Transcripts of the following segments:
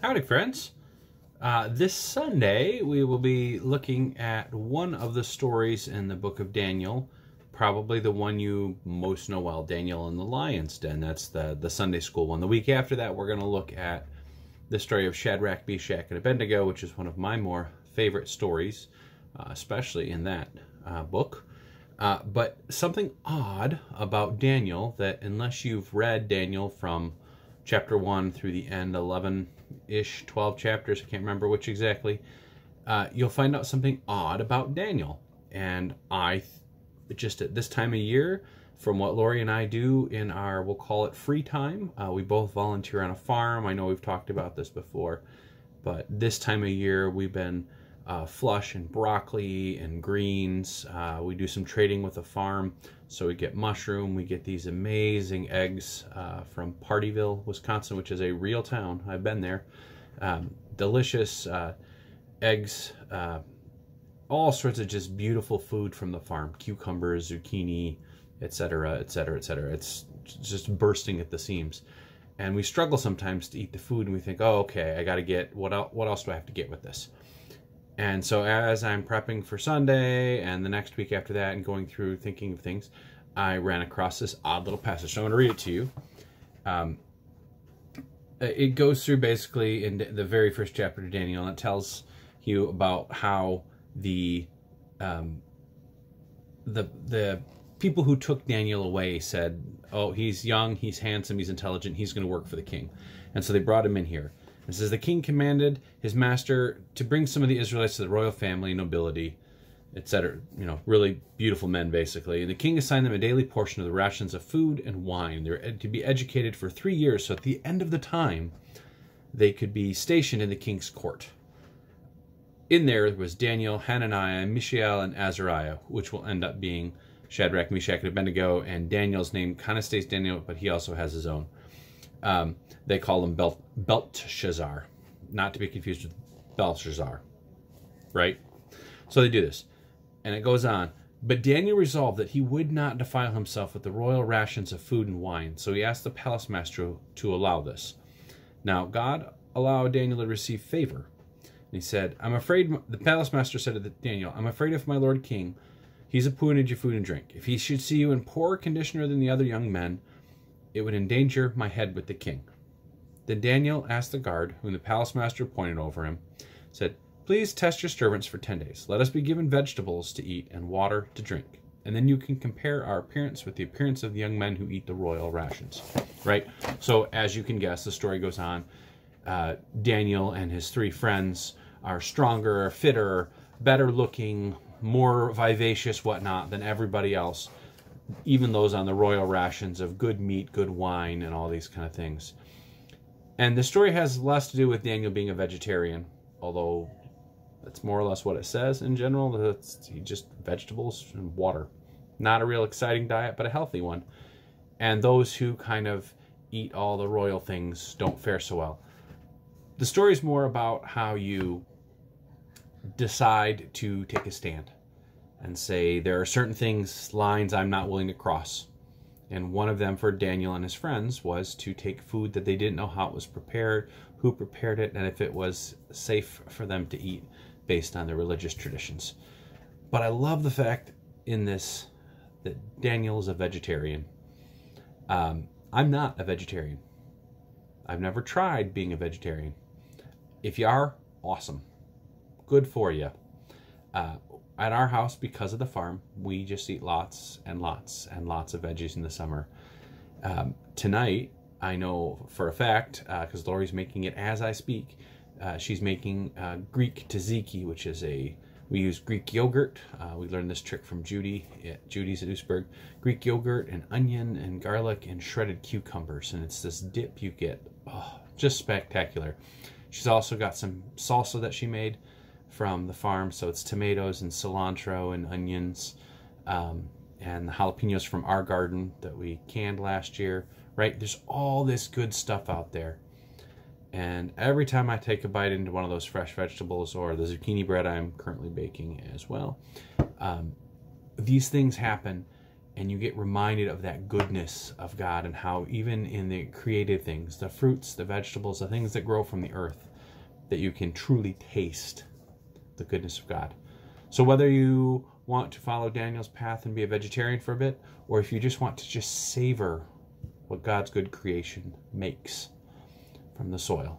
Howdy, friends. This Sunday, we will be looking at one of the stories in the book of Daniel, probably the one you most know well, Daniel and the Lion's Den. That's the Sunday school one. The week after that, we're going to look at the story of Shadrach, Meshach, and Abednego, which is one of my more favorite stories, especially in that book. But something odd about Daniel, that unless you've read Daniel from chapter 1 through the end, 11-ish, 12 chapters, I can't remember which exactly, you'll find out something odd about Daniel. And just at this time of year, from what Lori and I do in our, we'll call it free time, we both volunteer on a farm. I know we've talked about this before, but this time of year we've been flush in broccoli and greens. We do some trading with the farm, so we get mushroom. We get these amazing eggs from Partyville, Wisconsin, which is a real town. I've been there. Delicious eggs, all sorts of just beautiful food from the farm. Cucumbers, zucchini, etc., etc., etc. It's just bursting at the seams. And we struggle sometimes to eat the food, and we think, oh, okay, I got to get, what else do I have to get with this? And so as I'm prepping for Sunday and the next week after that and going through thinking of things, I ran across this odd little passage. So I'm going to read it to you. It goes through basically in the very first chapter of Daniel, and it tells you about how the people who took Daniel away said, oh, he's young, he's handsome, he's intelligent, he's going to work for the king. And so they brought him in here. It says, the king commanded his master to bring some of the Israelites to the royal family, nobility, etc. You know, really beautiful men, basically. And the king assigned them a daily portion of the rations of food and wine. They're to be educated for 3 years, so at the end of the time, they could be stationed in the king's court. In there was Daniel, Hananiah, Mishael, and Azariah, which will end up being Shadrach, Meshach, and Abednego. And Daniel's name kind of stays Daniel, but he also has his own. They call him Belteshazzar, not to be confused with Belshazzar, right? So they do this, and it goes on. But Daniel resolved that he would not defile himself with the royal rations of food and wine, so he asked the palace master to allow this. Now, God allowed Daniel to receive favor. And he said, I'm afraid, the palace master said to Daniel, I'm afraid if my lord king, he's appointed you food and drink. If he should see you in poorer condition than the other young men, it would endanger my head with the king. Then Daniel asked the guard, whom the palace master appointed over him, said, please test your servants for 10 days. Let us be given vegetables to eat and water to drink. And then you can compare our appearance with the appearance of the young men who eat the royal rations. Right? So as you can guess, the story goes on. Daniel and his 3 friends are stronger, fitter, better looking, more vivacious, whatnot, than everybody else. Even those on the royal rations of good meat, good wine, and all these kind of things. And the story has less to do with Daniel being a vegetarian, although that's more or less what it says in general. It's just vegetables and water. Not a real exciting diet, but a healthy one. And those who kind of eat all the royal things don't fare so well. The story is more about how you decide to take a stand and say, there are certain things, lines I'm not willing to cross. And one of them for Daniel and his friends was to take food that they didn't know how it was prepared, who prepared it, and if it was safe for them to eat based on their religious traditions. But I love the fact in this that Daniel is a vegetarian. I'm not a vegetarian. I've never tried being a vegetarian. If you are, awesome. Good for you. At our house, because of the farm, we just eat lots and lots and lots of veggies in the summer. Tonight, I know for a fact, because Lori's making it as I speak, she's making Greek tzatziki, which is we use Greek yogurt. We learned this trick from Judy at Judy's at Oostburg. Greek yogurt and onion and garlic and shredded cucumbers. And it's this dip you get. Oh, just spectacular. She's also got some salsa that she made from the farm, so it's tomatoes and cilantro and onions, and the jalapenos from our garden that we canned last year, right? There's all this good stuff out there. And every time I take a bite into one of those fresh vegetables or the zucchini bread I'm currently baking as well, these things happen and you get reminded of that goodness of God and how even in the created things, the fruits, the vegetables, the things that grow from the earth, that you can truly taste the goodness of God. So whether you want to follow Daniel's path and be a vegetarian for a bit, or if you just want to just savor what God's good creation makes from the soil,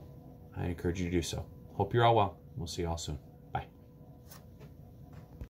I encourage you to do so. Hope you're all well. We'll see you all soon.